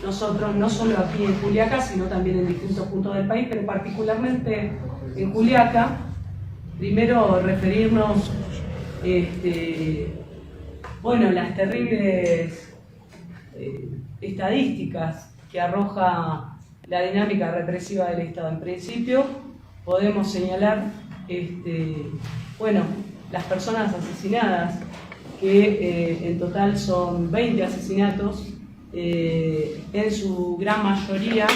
nosotros, no solo aquí en Juliaca, sino también en distintos puntos del país, pero particularmente en Juliaca, primero referirnos bueno, las terribles estadísticas que arroja la dinámica represiva del Estado. En principio, podemos señalar bueno, las personas asesinadas, que en total son 20 asesinatos, en su gran mayoría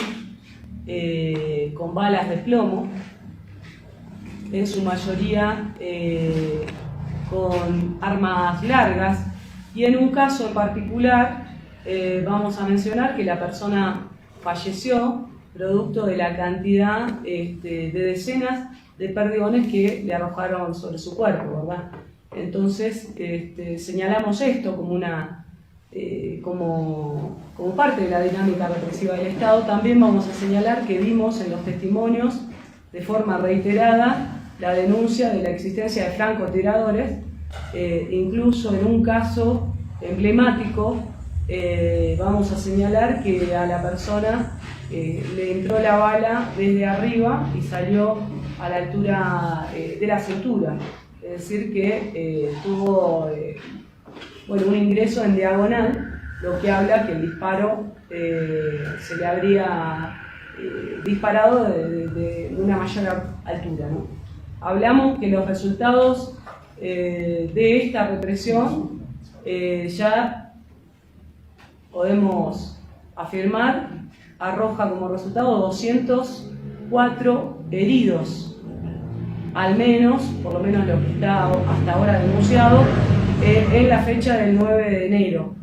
con balas de plomo, en su mayoría con armas largas, y en un caso en particular vamos a mencionar que la persona falleció producto de la cantidad de decenas de perdigones que le arrojaron sobre su cuerpo, ¿verdad? Entonces señalamos esto como una como parte de la dinámica represiva del Estado. También vamos a señalar que vimos en los testimonios de forma reiterada la denuncia de la existencia de francotiradores, incluso en un caso emblemático vamos a señalar que a la persona le entró la bala desde arriba y salió a la altura de la cintura, es decir que tuvo bueno, un ingreso en diagonal, lo que habla que el disparo se le habría disparado de una mayor altura, ¿no? Hablamos que los resultados de esta represión ya podemos afirmar arroja como resultado 204 heridos, al menos, por lo menos lo que está hasta ahora denunciado, en la fecha del 9 de enero.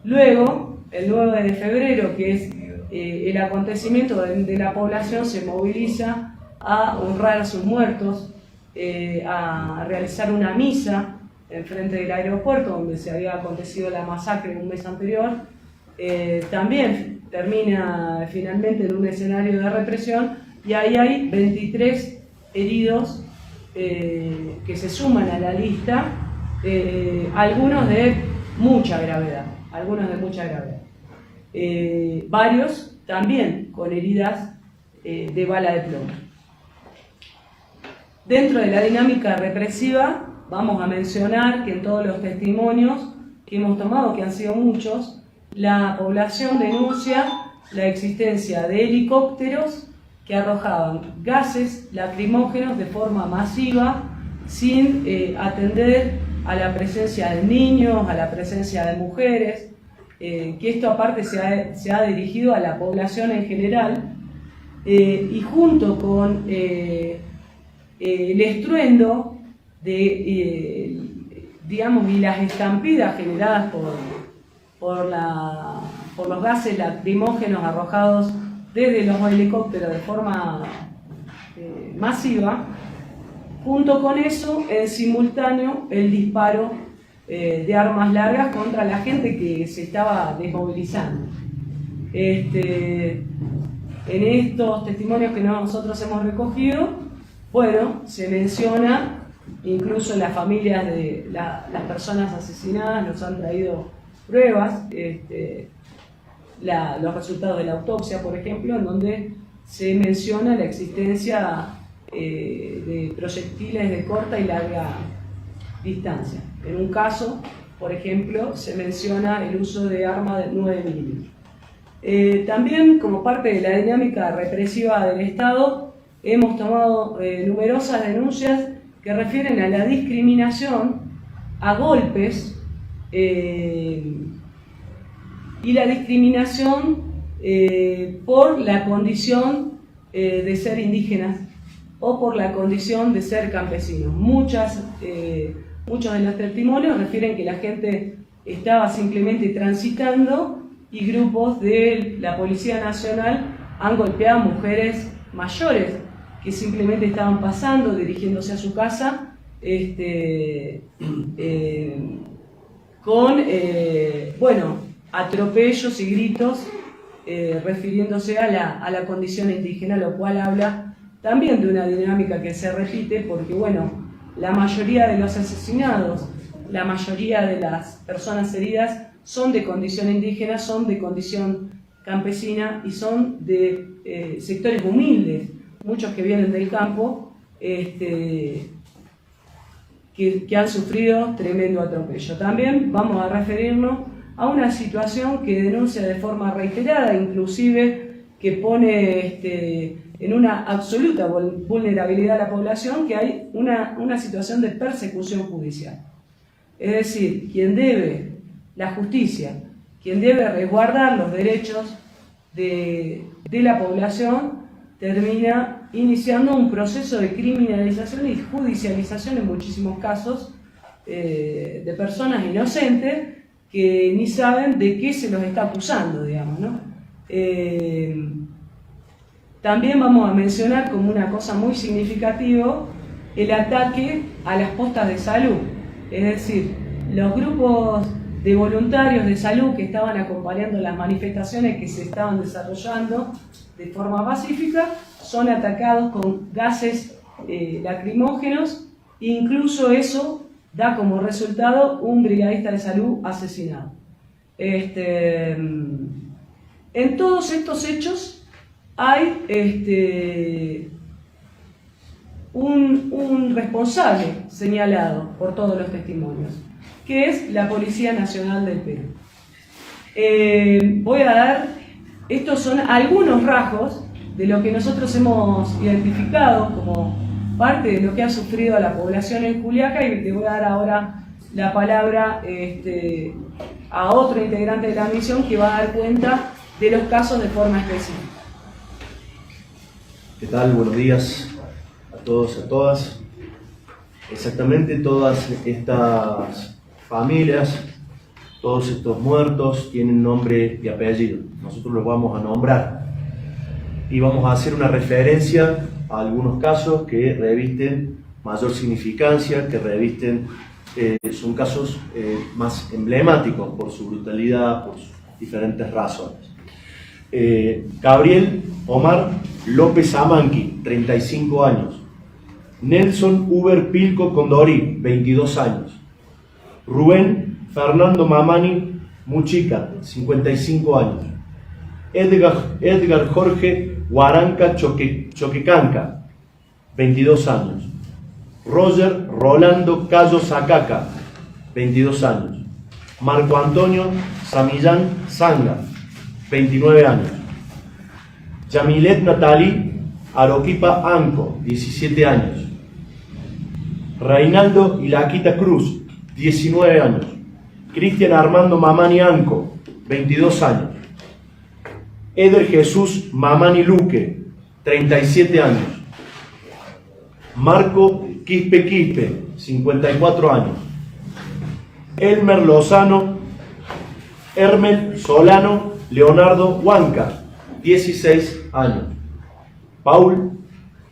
Luego, el 9 de febrero, que es el acontecimiento donde la población se moviliza a honrar a sus muertos, a realizar una misa enfrente del aeropuerto donde se había acontecido la masacre un mes anterior, también termina finalmente en un escenario de represión, y ahí hay 23 heridos que se suman a la lista, algunos de mucha gravedad, varios también con heridas de bala de plomo. Dentro de la dinámica represiva vamos a mencionar que en todos los testimonios que hemos tomado, que han sido muchos, la población denuncia la existencia de helicópteros que arrojaban gases lacrimógenos de forma masiva sin atender a la presencia de niños, a la presencia de mujeres, que esto aparte se ha dirigido a la población en general, y junto con el estruendo de, digamos, y las estampidas generadas por los gases lacrimógenos arrojados desde los helicópteros de forma masiva, junto con eso, en simultáneo, el disparo de armas largas contra la gente que se estaba desmovilizando. En estos testimonios que nosotros hemos recogido, bueno, se menciona, incluso las familias de las personas asesinadas nos han traído pruebas, los resultados de la autopsia, por ejemplo, en donde se menciona la existencia de proyectiles de corta y larga distancia. En un caso, por ejemplo, se menciona el uso de arma de 9 milímetros. También, como parte de la dinámica represiva del Estado, hemos tomado numerosas denuncias que refieren a la discriminación, a golpes, y la discriminación por la condición de ser indígenas o por la condición de ser campesinos. Muchos de los testimonios refieren que la gente estaba simplemente transitando y grupos de la Policía Nacional han golpeado a mujeres mayores que simplemente estaban pasando, dirigiéndose a su casa, con bueno, atropellos y gritos refiriéndose a la condición indígena, lo cual habla también de una dinámica que se repite porque, bueno, la mayoría de los asesinados, la mayoría de las personas heridas son de condición indígena, son de condición campesina y son de sectores humildes, muchos que vienen del campo, que han sufrido tremendo atropello. También vamos a referirnos a una situación que denuncia de forma reiterada, inclusive que pone en una absoluta vulnerabilidad a la población, que hay una situación de persecución judicial. Es decir, quien debe, la justicia, quien debe resguardar los derechos de la población, termina iniciando un proceso de criminalización y judicialización en muchísimos casos de personas inocentes que ni saben de qué se los está acusando, digamos, ¿no? También vamos a mencionar como una cosa muy significativa el ataque a las postas de salud. Es decir, los grupos de voluntarios de salud que estaban acompañando las manifestaciones que se estaban desarrollando de forma pacífica son atacados con gases lacrimógenos e incluso eso da como resultado un brigadista de salud asesinado. En todos estos hechos hay un responsable señalado por todos los testimonios, que es la Policía Nacional del Perú. Voy a dar, estos son algunos rasgos de lo que nosotros hemos identificado como parte de lo que ha sufrido la población en Juliaca, y te voy a dar ahora la palabra a otro integrante de la misión que va a dar cuenta de los casos de forma específica. ¿Qué tal? Buenos días a todos y a todas. Exactamente, todas estas familias, todos estos muertos tienen nombre y apellido. Nosotros los vamos a nombrar y vamos a hacer una referencia a algunos casos que revisten mayor significancia, que revisten, son casos más emblemáticos por su brutalidad, por sus diferentes razones. Gabriel Omar López Amanqui, 35 años. Nelson Uber Pilco Condori, 22 años. Rubén Fernando Mamani Muchica, 55 años. Edgar Jorge Huaranca Choquecanca, 22 años. Roger Rolando Cayo Sacaca, 22 años. Marco Antonio Samillán Sanga, 29 años. Yamilet Natali Aroquipa Anco, 17 años. Reinaldo Ilaquita Cruz, 19 años. Cristian Armando Mamani Anco, 22 años. Eder Jesús Mamani Luque, 37 años. Marco Quispe, 54 años. Elmer Lozano, Hermel Solano Leonardo Huanca, 16 años. Paul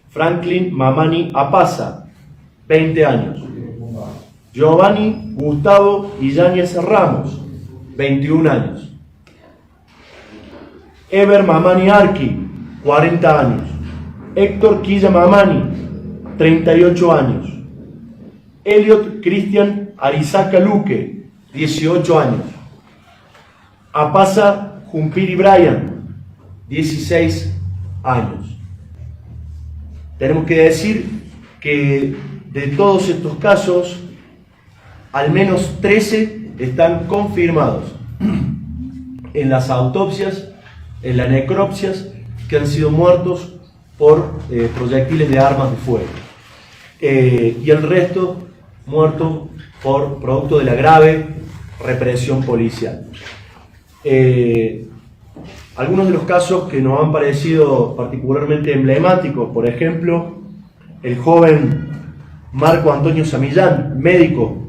Franklin Mamani Apaza, 20 años. Giovanni Gustavo Illañez Ramos, 21 años. Eber Mamani Arqui, 40 años. Héctor Quilla Mamani, 38 años. Elliot Cristian Arizaca Luque, 18 años. Apaza Jumpiri Brian, 16 años. Tenemos que decir que de todos estos casos, al menos 13 están confirmados en las autopsias, en las necropsias, que han sido muertos por proyectiles de armas de fuego. Y el resto muertos por producto de la grave represión policial. Algunos de los casos que nos han parecido particularmente emblemáticos, por ejemplo, el joven Marco Antonio Samillán, médico,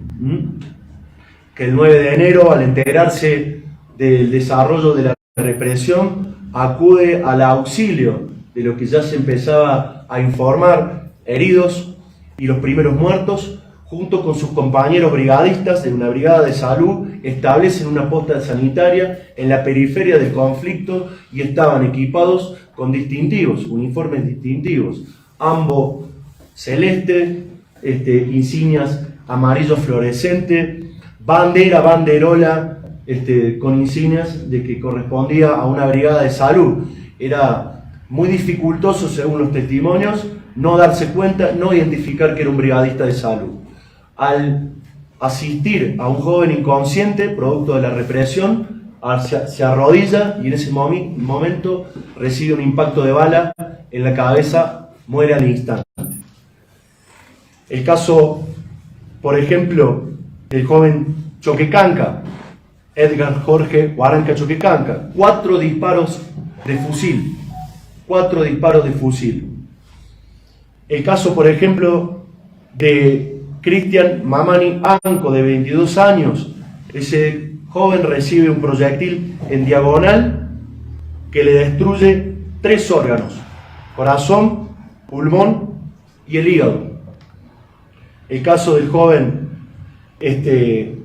que el 9 de enero, al enterarse del desarrollo de la represión, acude al auxilio de lo que ya se empezaba a informar, heridos y los primeros muertos, junto con sus compañeros brigadistas de una brigada de salud, establecen una posta sanitaria en la periferia del conflicto y estaban equipados con distintivos, uniformes distintivos, ambos celeste, insignias amarillo fluorescente, banderola con insignias de que correspondía a una brigada de salud. Era muy dificultoso, según los testimonios, no darse cuenta, no identificar que era un brigadista de salud. Al asistir a un joven inconsciente, producto de la represión, se arrodilla y en ese momento recibe un impacto de bala en la cabeza, muere al instante. El caso, por ejemplo, del joven Choquecanca, Edgar Jorge Huaranca Choquecanca, 4 disparos de fusil. 4 disparos de fusil. El caso, por ejemplo, de Cristian Mamani Anco, de 22 años. Ese joven recibe un proyectil en diagonal que le destruye 3 órganos: corazón, pulmón y el hígado. El caso del joven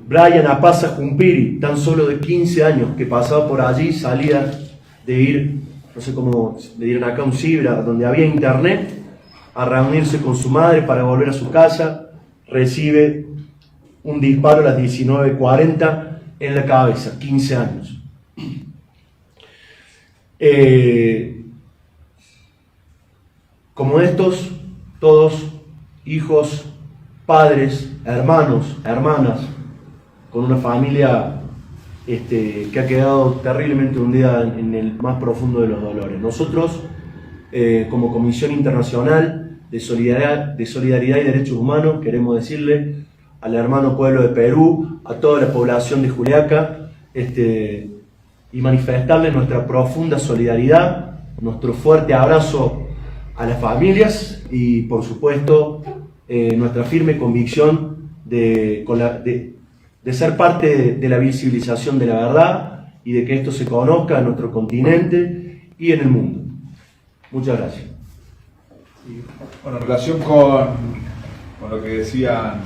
Brian Apaza Jumpiri, tan solo de 15 años, que pasaba por allí, salía de ir, no sé cómo le dieron acá, un cibra, donde había internet, a reunirse con su madre para volver a su casa, recibe un disparo a las 19:40 en la cabeza, 15 años. Como estos, todos hijos, padres, hermanos, hermanas, con una familia que ha quedado terriblemente hundida en el más profundo de los dolores. Nosotros, como Comisión Internacional de Solidaridad y Derechos Humanos, queremos decirle al hermano pueblo de Perú, a toda la población de Juliaca, y manifestarle nuestra profunda solidaridad, nuestro fuerte abrazo a las familias y, por supuesto, nuestra firme convicción de ser parte de la visibilización de la verdad y de que esto se conozca en nuestro continente y en el mundo. Muchas gracias. Bueno, en relación con lo que decían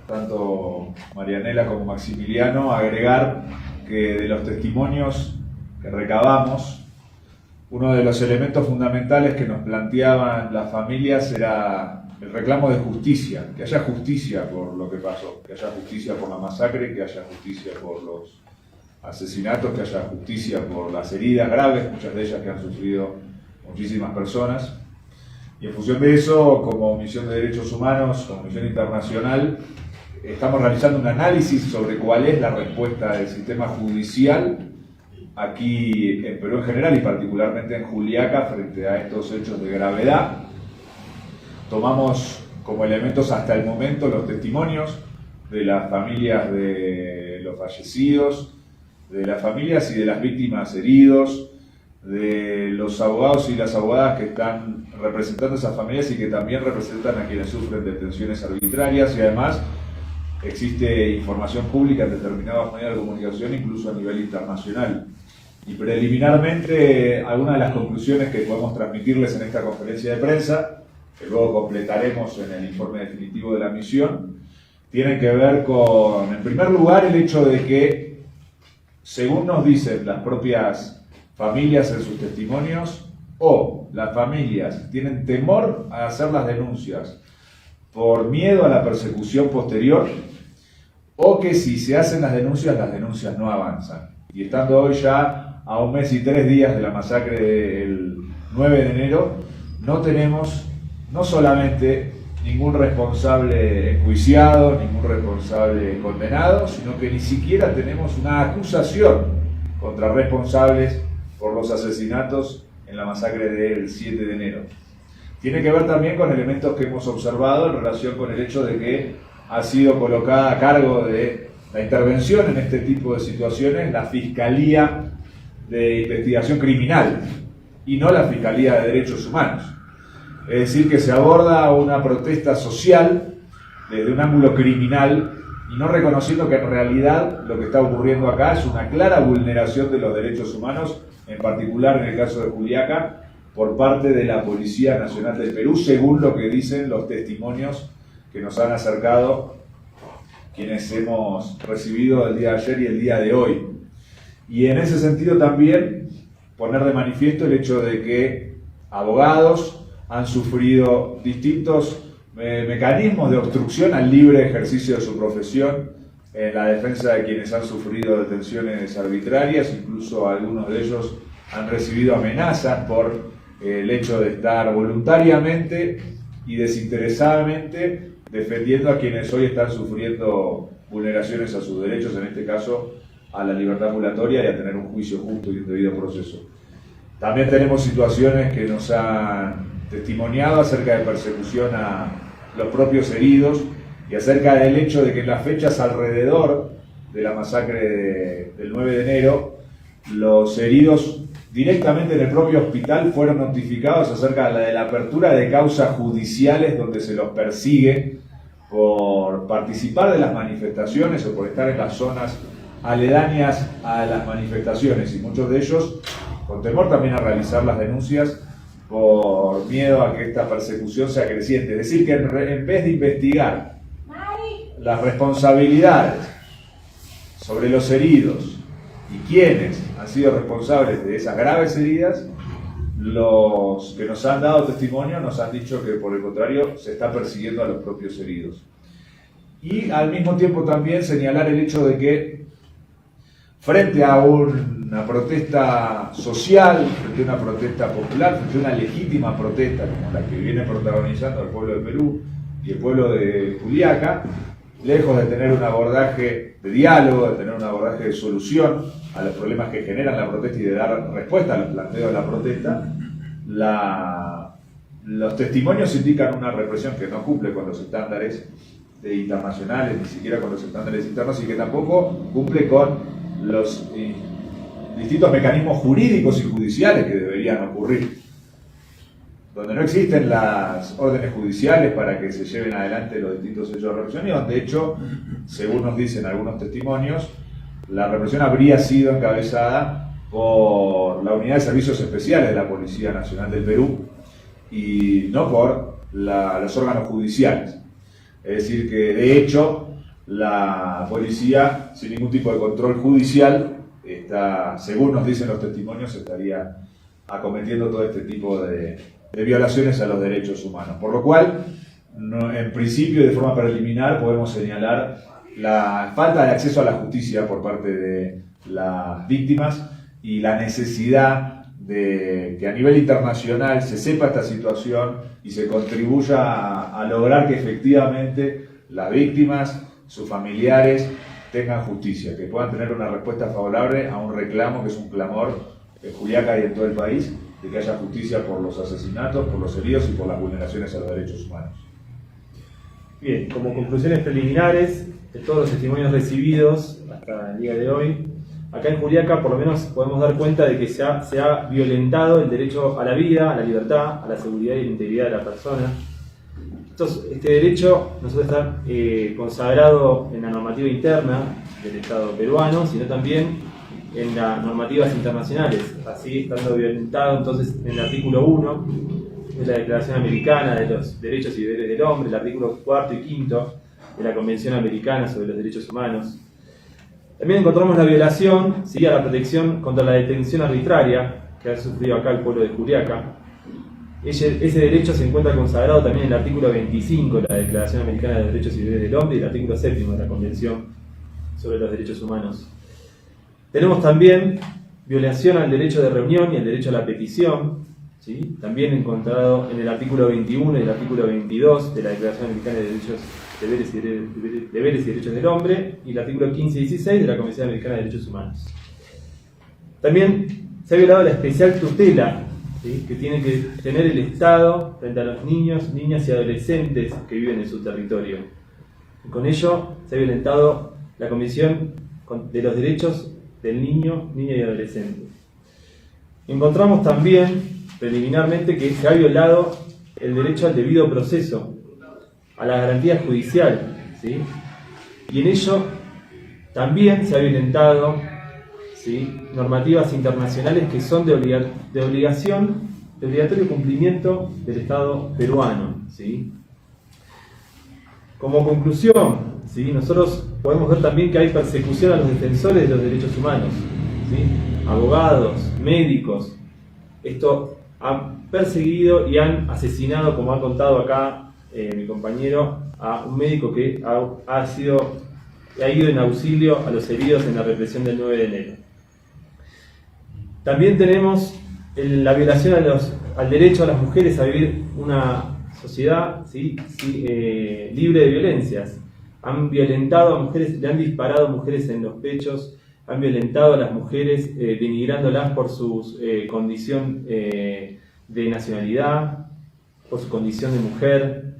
tanto Marianela como Maximiliano, agregar que de los testimonios que recabamos, uno de los elementos fundamentales que nos planteaban las familias era el reclamo de justicia, que haya justicia por lo que pasó, que haya justicia por la masacre, que haya justicia por los asesinatos, que haya justicia por las heridas graves, muchas de ellas que han sufrido muchísimas personas. Y en función de eso, como Misión de Derechos Humanos, como Misión Internacional, estamos realizando un análisis sobre cuál es la respuesta del sistema judicial aquí en Perú en general y particularmente en Juliaca frente a estos hechos de gravedad. Tomamos como elementos hasta el momento los testimonios de las familias de los fallecidos, de las familias y de las víctimas heridos, de los abogados y las abogadas que están representando a esas familias y que también representan a quienes sufren detenciones arbitrarias, y además existe información pública en determinados medios de comunicación, incluso a nivel internacional. Y preliminarmente, algunas de las conclusiones que podemos transmitirles en esta conferencia de prensa, que luego completaremos en el informe definitivo de la misión, tienen que ver con, en primer lugar, el hecho de que, según nos dicen las propias familias en sus testimonios, o las familias tienen temor a hacer las denuncias por miedo a la persecución posterior, o que si se hacen las denuncias no avanzan. Y estando hoy ya a 1 mes y 3 días de la masacre del 9 de enero, no tenemos no solamente ningún responsable enjuiciado, ningún responsable condenado, sino que ni siquiera tenemos una acusación contra responsables por los asesinatos en la masacre del 7 de enero. Tiene que ver también con elementos que hemos observado en relación con el hecho de que ha sido colocada a cargo de la intervención en este tipo de situaciones la Fiscalía de Investigación Criminal y no la Fiscalía de Derechos Humanos. Es decir, que se aborda una protesta social desde un ángulo criminal y no reconociendo que en realidad lo que está ocurriendo acá es una clara vulneración de los derechos humanos, en particular en el caso de Juliaca, por parte de la Policía Nacional del Perú, según lo que dicen los testimonios que nos han acercado quienes hemos recibido el día de ayer y el día de hoy. Y en ese sentido también poner de manifiesto el hecho de que abogados han sufrido distintos mecanismos de obstrucción al libre ejercicio de su profesión en la defensa de quienes han sufrido detenciones arbitrarias, incluso algunos de ellos han recibido amenazas por el hecho de estar voluntariamente y desinteresadamente defendiendo a quienes hoy están sufriendo vulneraciones a sus derechos, en este caso a la libertad ambulatoria y a tener un juicio justo y un debido proceso. También tenemos situaciones que nos han testimoniado acerca de persecución a los propios heridos y acerca del hecho de que en las fechas alrededor de la masacre del 9 de enero, los heridos directamente en el propio hospital fueron notificados acerca de la apertura de causas judiciales donde se los persigue por participar de las manifestaciones o por estar en las zonas aledañas a las manifestaciones, y muchos de ellos con temor también a realizar las denuncias por miedo a que esta persecución sea creciente. Es decir, que en vez de investigar las responsabilidades sobre los heridos y quiénes han sido responsables de esas graves heridas, los que nos han dado testimonio nos han dicho que por el contrario se está persiguiendo a los propios heridos. Y al mismo tiempo también señalar el hecho de que frente a una protesta social, frente a una protesta popular, frente a una legítima protesta como la que viene protagonizando el pueblo de Perú y el pueblo de Juliaca, lejos de tener un abordaje de diálogo, de tener un abordaje de solución a los problemas que generan la protesta y de dar respuesta a los planteos de la protesta, los testimonios indican una represión que no cumple con los estándares internacionales, ni siquiera con los estándares internos, y que tampoco cumple con los distintos mecanismos jurídicos y judiciales que deberían ocurrir. Donde no existen las órdenes judiciales para que se lleven adelante los distintos hechos de represión, y donde de hecho, según nos dicen algunos testimonios, la represión habría sido encabezada por la Unidad de Servicios Especiales de la Policía Nacional del Perú y no por los órganos judiciales. Es decir, que de hecho la policía, sin ningún tipo de control judicial, según nos dicen los testimonios, estaría acometiendo todo este tipo de violaciones a los derechos humanos. Por lo cual, en principio y de forma preliminar, podemos señalar la falta de acceso a la justicia por parte de las víctimas y la necesidad de que a nivel internacional se sepa esta situación y se contribuya a lograr que efectivamente las víctimas, sus familiares, tengan justicia, que puedan tener una respuesta favorable a un reclamo que es un clamor en Juliaca y en todo el país, de que haya justicia por los asesinatos, por los heridos y por las vulneraciones a los derechos humanos. Bien, como conclusiones preliminares de todos los testimonios recibidos hasta el día de hoy, acá en Juliaca por lo menos podemos dar cuenta de que se ha violentado el derecho a la vida, a la libertad, a la seguridad y la integridad de la persona. Este derecho no solo está consagrado en la normativa interna del Estado peruano, sino también en las normativas internacionales, así estando violentado entonces en el artículo 1 de la Declaración Americana de los Derechos y Deberes del Hombre, el artículo 4 y 5 de la Convención Americana sobre los Derechos Humanos. También encontramos la violación, ¿sí?, a la protección contra la detención arbitraria que ha sufrido acá el pueblo de Juliaca. Ese derecho se encuentra consagrado también en el artículo 25 de la Declaración Americana de los Derechos y Deberes del Hombre y el artículo 7 de la Convención sobre los Derechos Humanos. Tenemos también violación al derecho de reunión y al derecho a la petición, ¿sí?, también encontrado en el artículo 21 y el artículo 22 de la Declaración Americana de Deberes y Derechos del Hombre y el artículo 15 y 16 de la Convención Americana de Derechos Humanos. También se ha violado la especial tutela, ¿sí?, que tiene que tener el Estado frente a los niños, niñas y adolescentes que viven en su territorio. Y con ello se ha violentado la Convención de los Derechos del Niño, Niña y Adolescente. Encontramos también, preliminarmente, que se ha violado el derecho al debido proceso, a la garantía judicial, ¿sí?, y en ello también se ha violentado, ¿sí?, normativas internacionales que son de obligatorio cumplimiento del Estado peruano, ¿sí? Como conclusión, ¿sí?, nosotros podemos ver también que hay persecución a los defensores de los derechos humanos, ¿sí?, abogados, médicos. Esto han perseguido y han asesinado, como ha contado acá mi compañero, a un médico que ha sido ha ido en auxilio a los heridos en la represión del 9 de enero. También tenemos la violación al derecho a las mujeres a vivir una sociedad libre de violencias. Han violentado a mujeres, le han disparado a mujeres en los pechos, han violentado a las mujeres denigrándolas por su condición de nacionalidad, por su condición de mujer.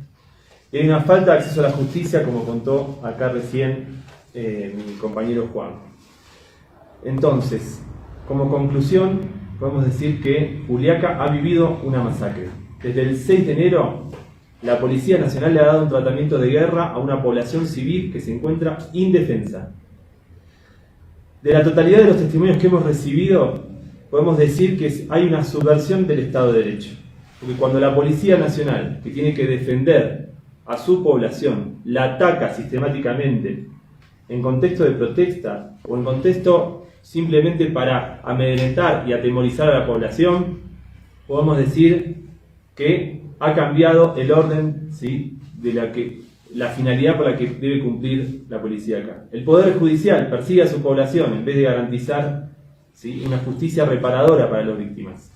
Y hay una falta de acceso a la justicia, como contó acá recién mi compañero Juan. Entonces, como conclusión, podemos decir que Juliaca ha vivido una masacre. Desde el 6 de enero, la Policía Nacional le ha dado un tratamiento de guerra a una población civil que se encuentra indefensa. De la totalidad de los testimonios que hemos recibido, podemos decir que hay una subversión del Estado de Derecho. Porque cuando la Policía Nacional, que tiene que defender a su población, la ataca sistemáticamente en contexto de protesta o en contexto simplemente para amedrentar y atemorizar a la población, podemos decir que ha cambiado el orden, ¿sí?, de la finalidad por la que debe cumplir la policía acá. El Poder Judicial persigue a su población en vez de garantizar, ¿sí?, una justicia reparadora para las víctimas.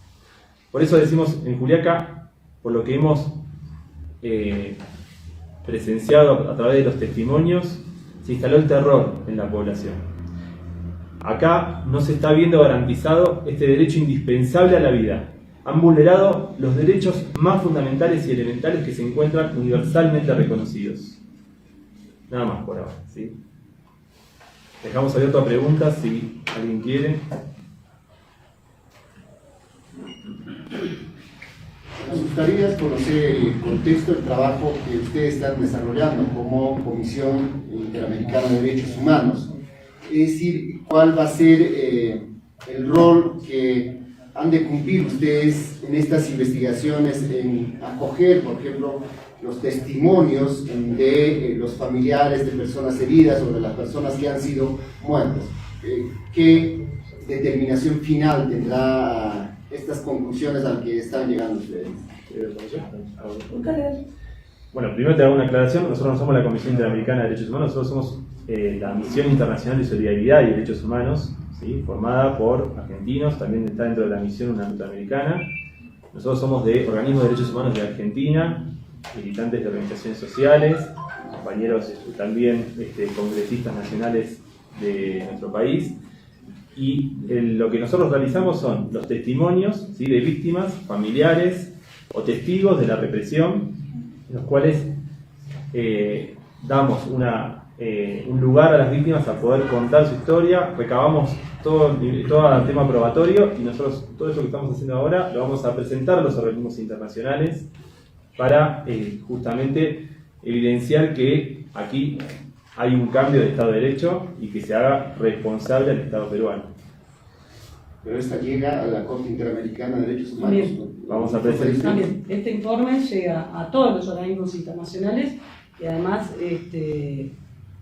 Por eso decimos en Juliaca, por lo que hemos presenciado a través de los testimonios, se instaló el terror en la población. Acá no se está viendo garantizado este derecho indispensable a la vida. Han vulnerado los derechos más fundamentales y elementales que se encuentran universalmente reconocidos. Nada más por ahora, ¿sí? Dejamos abierto a preguntas si alguien quiere. Nos gustaría conocer el contexto del trabajo que ustedes están desarrollando como Comisión Interamericana de Derechos Humanos. Es decir, cuál va a ser el rol que han de cumplir ustedes en estas investigaciones, en acoger, por ejemplo, los testimonios de los familiares de personas heridas o de las personas que han sido muertas. ¿Qué determinación final tendrá estas conclusiones a las que están llegando ustedes? Bueno, primero te hago una aclaración. Nosotros no somos la Comisión Interamericana de Derechos Humanos, nosotros somos la Misión Internacional de Solidaridad y Derechos Humanos, ¿sí?, formada por argentinos. También está dentro de la misión una norteamericana. Nosotros somos de organismos de derechos humanos de Argentina, militantes de organizaciones sociales, compañeros también congresistas nacionales de nuestro país. Y lo que nosotros realizamos son los testimonios, ¿sí?, de víctimas, familiares o testigos de la represión, en los cuales damos un lugar a las víctimas a poder contar su historia, recabamos todo el tema probatorio y nosotros todo eso que estamos haciendo ahora lo vamos a presentar a los organismos internacionales para justamente evidenciar que aquí hay un cambio de Estado de Derecho y que se haga responsable al Estado peruano. Pero esta llega a la Corte Interamericana de Derechos Humanos. También. Vamos a presentar. También, este informe llega a todos los organismos internacionales y además,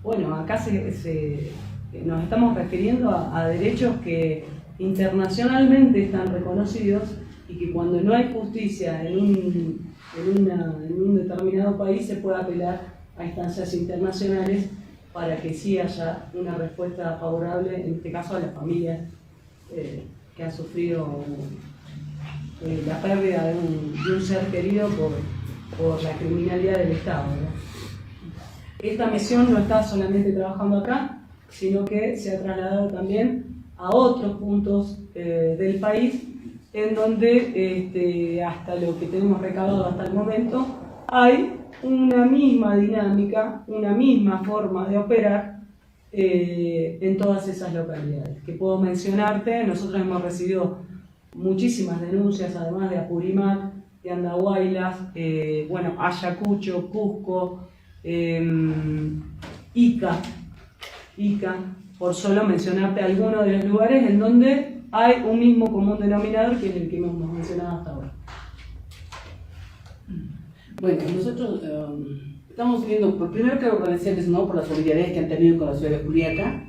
bueno, acá nos estamos refiriendo a derechos que internacionalmente están reconocidos y que cuando no hay justicia en un determinado país se puede apelar a instancias internacionales para que sí haya una respuesta favorable, en este caso a las familias que han sufrido la pérdida de un ser querido por la criminalidad del Estado, ¿verdad? Esta misión no está solamente trabajando acá, sino que se ha trasladado también a otros puntos del país, en donde hasta lo que tenemos recabado hasta el momento, hay una misma dinámica, una misma forma de operar en todas esas localidades. Que puedo mencionarte, nosotros hemos recibido muchísimas denuncias, además de Apurímac, de Andahuaylas, bueno, Ayacucho, Cusco, Ica, por solo mencionarte algunos de los lugares en donde hay un mismo común denominador que es el que hemos mencionado hasta ahora. Bueno, nosotros estamos viendo, primero quiero agradecerles, ¿no?, por la solidaridad que han tenido con la ciudad de Juliaca,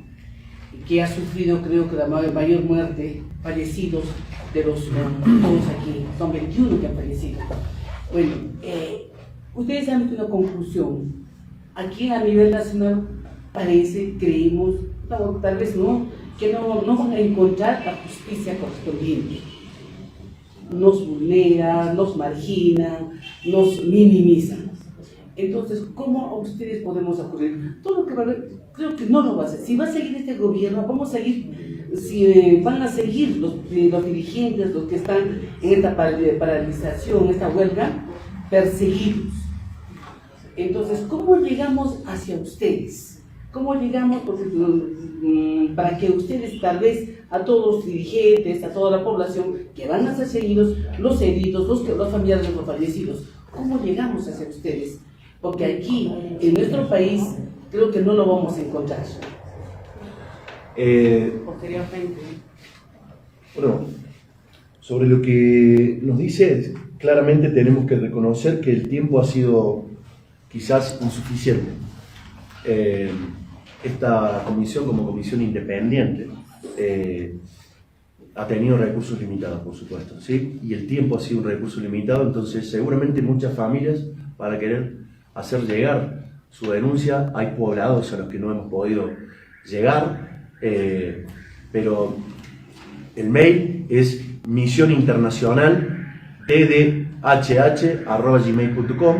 que ha sufrido, creo que la mayor muerte, fallecidos de los todos aquí, son 21 que han fallecido. Bueno, ustedes han hecho una conclusión. Aquí a nivel nacional parece, creemos, no, tal vez no, que no van a encontrar la justicia correspondiente. Nos vulnera, nos margina, nos minimiza. Entonces, ¿cómo a ustedes podemos acudir? Todo lo que va a haber, creo que no lo va a hacer. Si va a seguir este gobierno, vamos a seguir, si van a seguir los dirigentes, los que están en esta paralización, esta huelga, perseguidos. Entonces, ¿cómo llegamos hacia ustedes? ¿Cómo llegamos? Porque, para que ustedes, tal vez, a todos los dirigentes, a toda la población que van a ser seguidos, los heridos, los familiares de los fallecidos, ¿cómo llegamos hacia ustedes? Porque aquí, en nuestro país, creo que no lo vamos a encontrar. Posteriormente. Bueno, sobre lo que nos dice, claramente tenemos que reconocer que el tiempo ha sido quizás insuficiente. Esta comisión, como comisión independiente, ha tenido recursos limitados, por supuesto, ¿sí? Y el tiempo ha sido un recurso limitado, entonces seguramente muchas familias, para querer hacer llegar su denuncia, hay poblados a los que no hemos podido llegar, pero el mail es misioninternacional@gmail.com,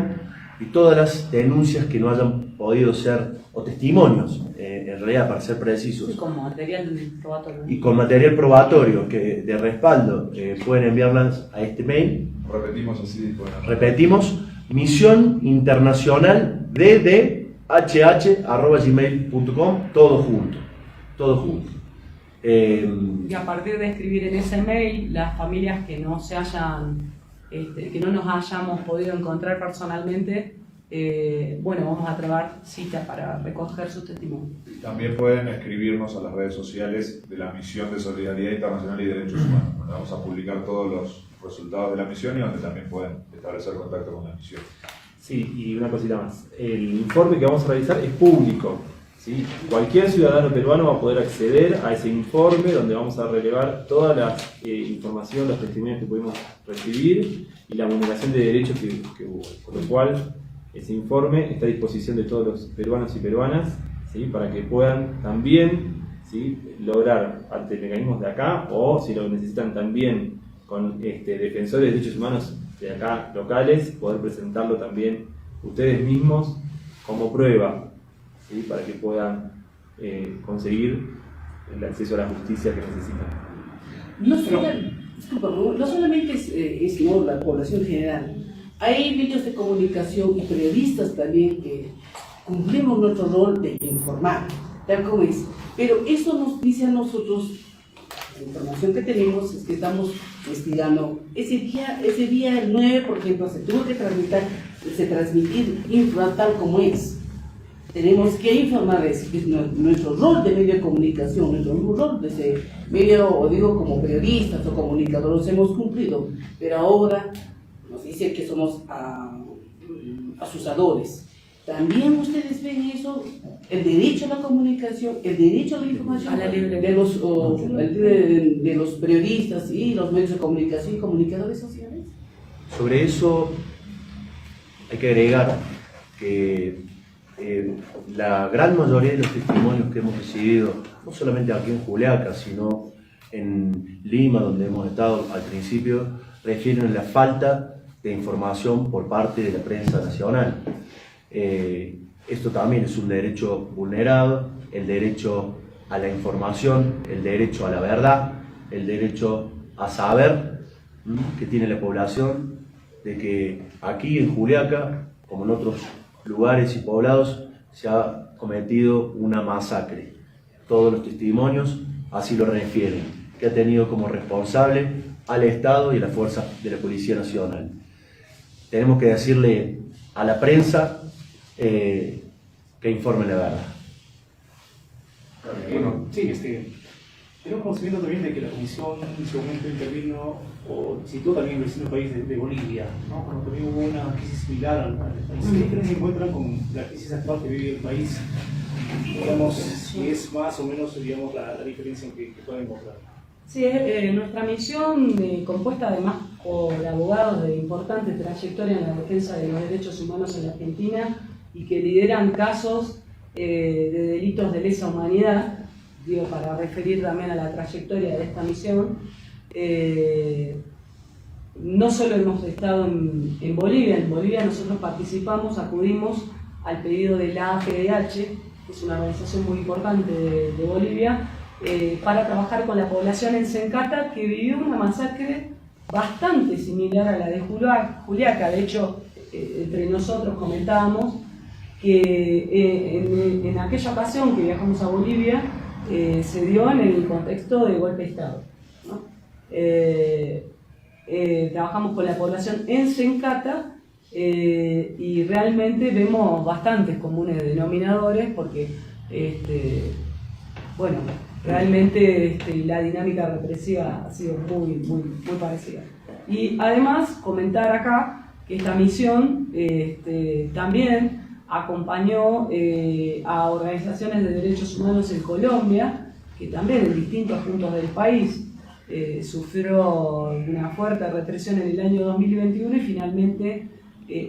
y todas las denuncias que no hayan podido ser, o testimonios, en realidad, para ser precisos, y con material probatorio, y con material probatorio de respaldo, pueden enviarlas a este mail. Repetimos así. Bueno. Repetimos, misioninternacional@gmail.com, todo junto, todo junto. y a partir de escribir en ese mail, las familias que no se hayan, que no nos hayamos podido encontrar personalmente, bueno, vamos a trabar cita para recoger sus testimonios. También pueden escribirnos a las redes sociales de la Misión de Solidaridad Internacional y Derechos Humanos, donde vamos a publicar todos los resultados de la misión y donde también pueden establecer contacto con la misión. Sí, y una cosita más. El informe que vamos a realizar es público, ¿sí? Cualquier ciudadano peruano va a poder acceder a ese informe donde vamos a relevar toda la información, los testimonios que pudimos recibir y la vulneración de derechos que hubo. Por lo cual, ese informe está a disposición de todos los peruanos y peruanas, ¿sí? Para que puedan también, ¿sí?, lograr ante mecanismos de acá, o si lo necesitan también con defensores de derechos humanos de acá locales, poder presentarlo también ustedes mismos como prueba, ¿sí?, para que puedan conseguir el acceso a la justicia que necesitan. No solamente es no, la población general. Hay medios de comunicación y periodistas también que cumplimos nuestro rol de informar, tal como es. Pero eso nos dice a nosotros, la información que tenemos es que estamos investigando. Ese día el 9, por ejemplo, se tuvo que transmitir tal como es. Tenemos que informar, es nuestro rol de medio de comunicación, nuestro rol de ese medio, o digo como periodistas o comunicadores, hemos cumplido. Pero ahora nos dice que somos asusadores. También ustedes ven eso, el derecho a la comunicación, el derecho a la información a la de los periodistas y los medios de comunicación y comunicadores sociales. Sobre eso hay que agregar que la gran mayoría de los testimonios que hemos recibido, no solamente aquí en Juliaca, sino en Lima, donde hemos estado al principio, refieren a la falta de información por parte de la prensa nacional. Esto también es un derecho vulnerado, el derecho a la información, el derecho a la verdad, el derecho a saber que tiene la población, de que aquí en Juliaca, como en otros lugares y poblados, se ha cometido una masacre. Todos los testimonios así lo refieren, que ha tenido como responsable al Estado y a las fuerzas de la Policía Nacional. Tenemos que decirle a la prensa que informe la verdad. Bueno, sí, tenemos conocimiento también de que la Comisión en su momento intervino o visitó también el vecino país de Bolivia, ¿no? Cuando también hubo una crisis similar al país. ¿Qué diferencia se encuentran con la crisis actual que vive el país? Digamos, si es más o menos, digamos, la diferencia que pueden encontrar. Sí, nuestra misión, compuesta además por abogados de importante trayectoria en la defensa de los derechos humanos en la Argentina y que lideran casos de delitos de lesa humanidad, digo, para referir también a la trayectoria de esta misión. No solo hemos estado en Bolivia nosotros participamos, acudimos al pedido de la APDH, que es una organización muy importante de Bolivia, para trabajar con la población en Sencata, que vivió una masacre bastante similar a la de Juliaca. De hecho, entre nosotros comentábamos que en aquella ocasión que viajamos a Bolivia se dio en el contexto de golpe de Estado, ¿no? Trabajamos con la población en Sencata y realmente vemos bastantes comunes denominadores porque bueno, realmente la dinámica represiva ha sido muy parecida. Y además comentar acá que esta misión también acompañó a organizaciones de derechos humanos en Colombia, que también en distintos puntos del país sufrió una fuerte represión en el año 2021 y finalmente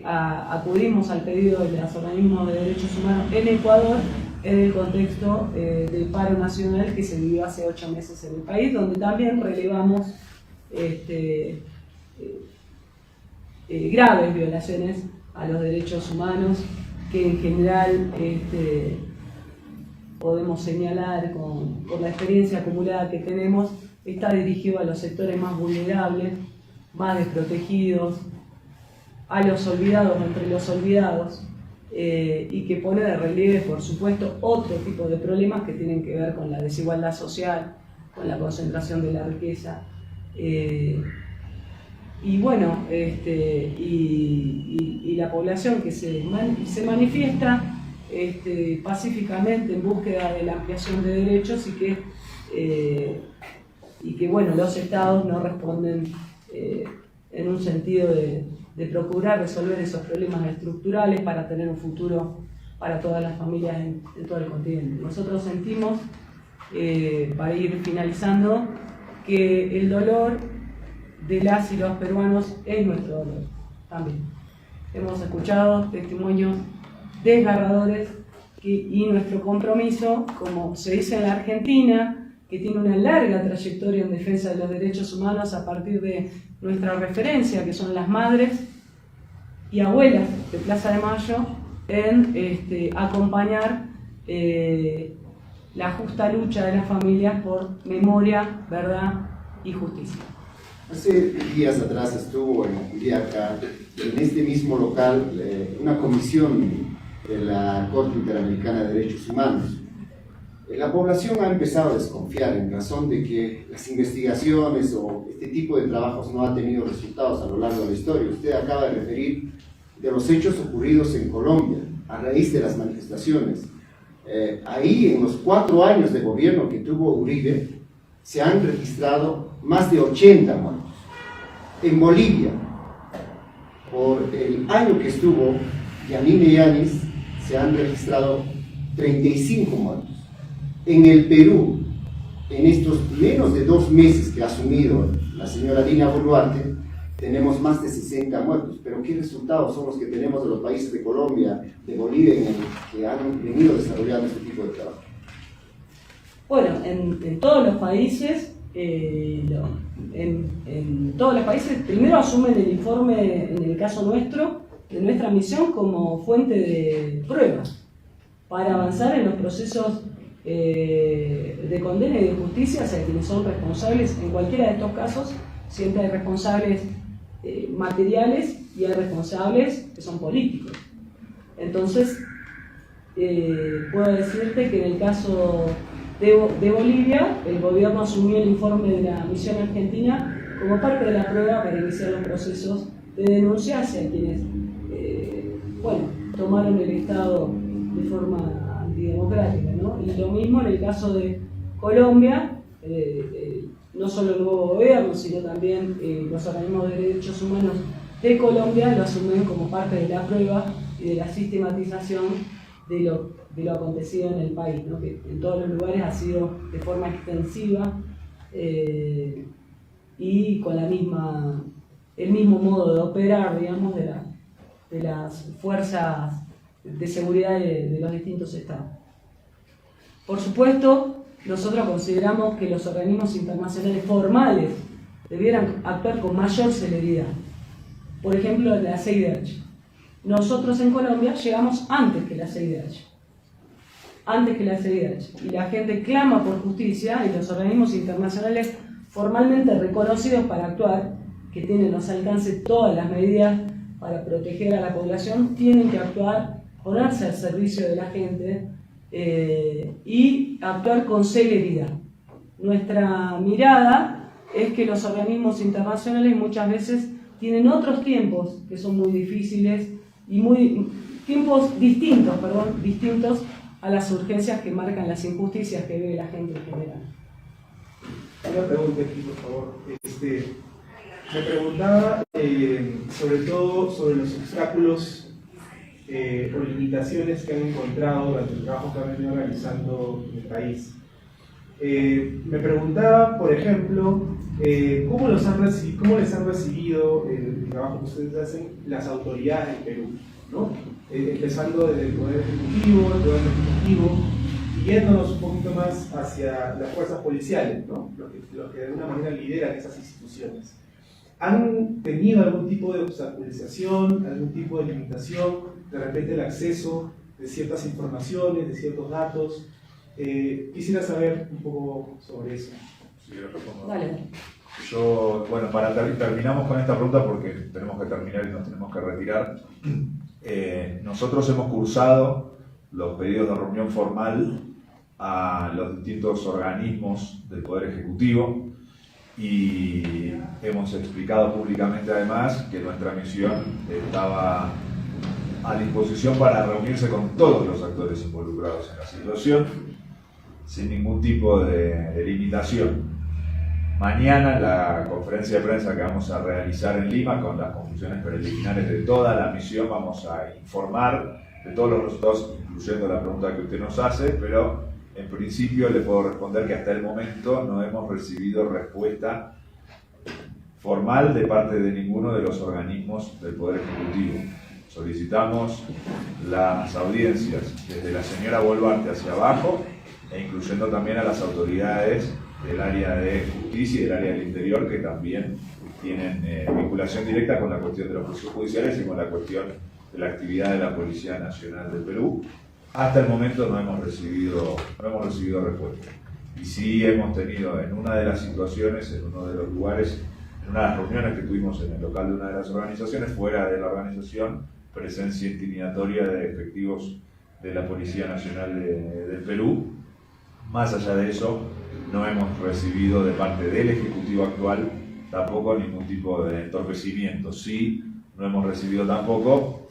acudimos al pedido de los organismos de derechos humanos en Ecuador en el contexto del paro nacional que se vivió hace 8 meses en el país, donde también relevamos graves violaciones a los derechos humanos que en general podemos señalar por la experiencia acumulada que tenemos, está dirigido a los sectores más vulnerables, más desprotegidos, a los olvidados entre los olvidados, y que pone de relieve, por supuesto, otro tipo de problemas que tienen que ver con la desigualdad social, con la concentración de la riqueza. Y bueno, y la población que se manifiesta pacíficamente en búsqueda de la ampliación de derechos y que bueno, los estados no responden en un sentido de procurar resolver esos problemas estructurales para tener un futuro para todas las familias en todo el continente. Nosotros sentimos, para ir finalizando, que el dolor de las y los peruanos es nuestro dolor también. Hemos escuchado testimonios desgarradores y nuestro compromiso, como se dice en la Argentina, que tiene una larga trayectoria en defensa de los derechos humanos a partir de nuestra referencia, que son las madres y abuelas de Plaza de Mayo, en acompañar la justa lucha de las familias por memoria, verdad y justicia. Hace días atrás estuvo en Juliaca, en este mismo local, una comisión de la Corte Interamericana de Derechos Humanos. La población ha empezado a desconfiar en razón de que las investigaciones o este tipo de trabajos no han tenido resultados a lo largo de la historia. Usted acaba de referir de los hechos ocurridos en Colombia a raíz de las manifestaciones. Ahí, en los 4 años de gobierno que tuvo Uribe, se han registrado más de 80 muertos. En Bolivia, por el año que estuvo Yanine Yanis, se han registrado 35 muertos. En el Perú, en estos menos de 2 meses que ha asumido la señora Dina Boluarte, tenemos más de 60 muertos. Pero ¿qué resultados son los que tenemos de los países de Colombia, de Bolivia, que han venido desarrollando este tipo de trabajo? Bueno, en todos los países, todos los países primero asumen el informe, en el caso nuestro, de nuestra misión como fuente de pruebas para avanzar en los procesos de condena y de justicia hacia quienes son responsables. En cualquiera de estos casos siempre hay responsables materiales y hay responsables que son políticos. Entonces, puedo decirte que en el caso de Bolivia, el gobierno asumió el informe de la misión argentina como parte de la prueba para iniciar los procesos de denuncia hacia quienes tomaron el Estado de forma antidemocrática, ¿no? Y lo mismo en el caso de Colombia, no solo el nuevo gobierno, sino también los organismos de derechos humanos de Colombia lo asumen como parte de la prueba y de la sistematización de lo acontecido en el país, ¿no? Que en todos los lugares ha sido de forma extensiva y con el mismo modo de operar, digamos, de las fuerzas de seguridad de los distintos estados. Por supuesto, nosotros consideramos que los organismos internacionales formales debieran actuar con mayor celeridad. Por ejemplo, la CIDH. Nosotros en Colombia llegamos antes que la CIDH. Antes que la CIDH. Y la gente clama por justicia y los organismos internacionales formalmente reconocidos para actuar, que tienen a su alcance todas las medidas para proteger a la población, tienen que actuar, ponerse al servicio de la gente y actuar con celeridad. Nuestra mirada es que los organismos internacionales muchas veces tienen otros tiempos que son muy difíciles y tiempos distintos a las urgencias que marcan las injusticias que vive la gente en general. Una pregunta aquí, por favor. Me preguntaba sobre todo sobre los obstáculos o limitaciones que han encontrado durante el trabajo que han venido realizando en el país. Me preguntaba, por ejemplo, ¿cómo les han recibido el trabajo que ustedes hacen las autoridades del Perú, ¿no? Empezando desde el Poder Ejecutivo, el Poder Legislativo, y yéndonos un poquito más hacia las fuerzas policiales, ¿no? Los que de alguna manera lideran esas instituciones. ¿Han tenido algún tipo de obstaculización, algún tipo de limitación, de repente el acceso de ciertas informaciones, de ciertos datos? Quisiera saber un poco sobre eso. Sí, yo respondo. Dale. Bueno, terminamos con esta pregunta porque tenemos que terminar y nos tenemos que retirar. Nosotros hemos cursado los pedidos de reunión formal a los distintos organismos del Poder Ejecutivo y hemos explicado públicamente además que nuestra misión estaba a disposición para reunirse con todos los actores involucrados en la situación sin ningún tipo de limitación. Mañana la conferencia de prensa que vamos a realizar en Lima con las conclusiones preliminares de toda la misión vamos a informar de todos los resultados, incluyendo la pregunta que usted nos hace, pero en principio le puedo responder que hasta el momento no hemos recibido respuesta formal de parte de ninguno de los organismos del Poder Ejecutivo. Solicitamos las audiencias desde la señora Boluarte hacia abajo e incluyendo también a las autoridades del área de justicia y del área del interior que también tienen vinculación directa con la cuestión de los procesos judiciales y con la cuestión de la actividad de la Policía Nacional del Perú. Hasta el momento no hemos recibido respuesta. Y sí hemos tenido en una de las situaciones, en uno de los lugares, en una de las reuniones que tuvimos en el local de una de las organizaciones, fuera de la organización, presencia intimidatoria de efectivos de la Policía Nacional del Perú. Más allá de eso, no hemos recibido de parte del Ejecutivo actual tampoco ningún tipo de entorpecimiento. Sí, no hemos recibido tampoco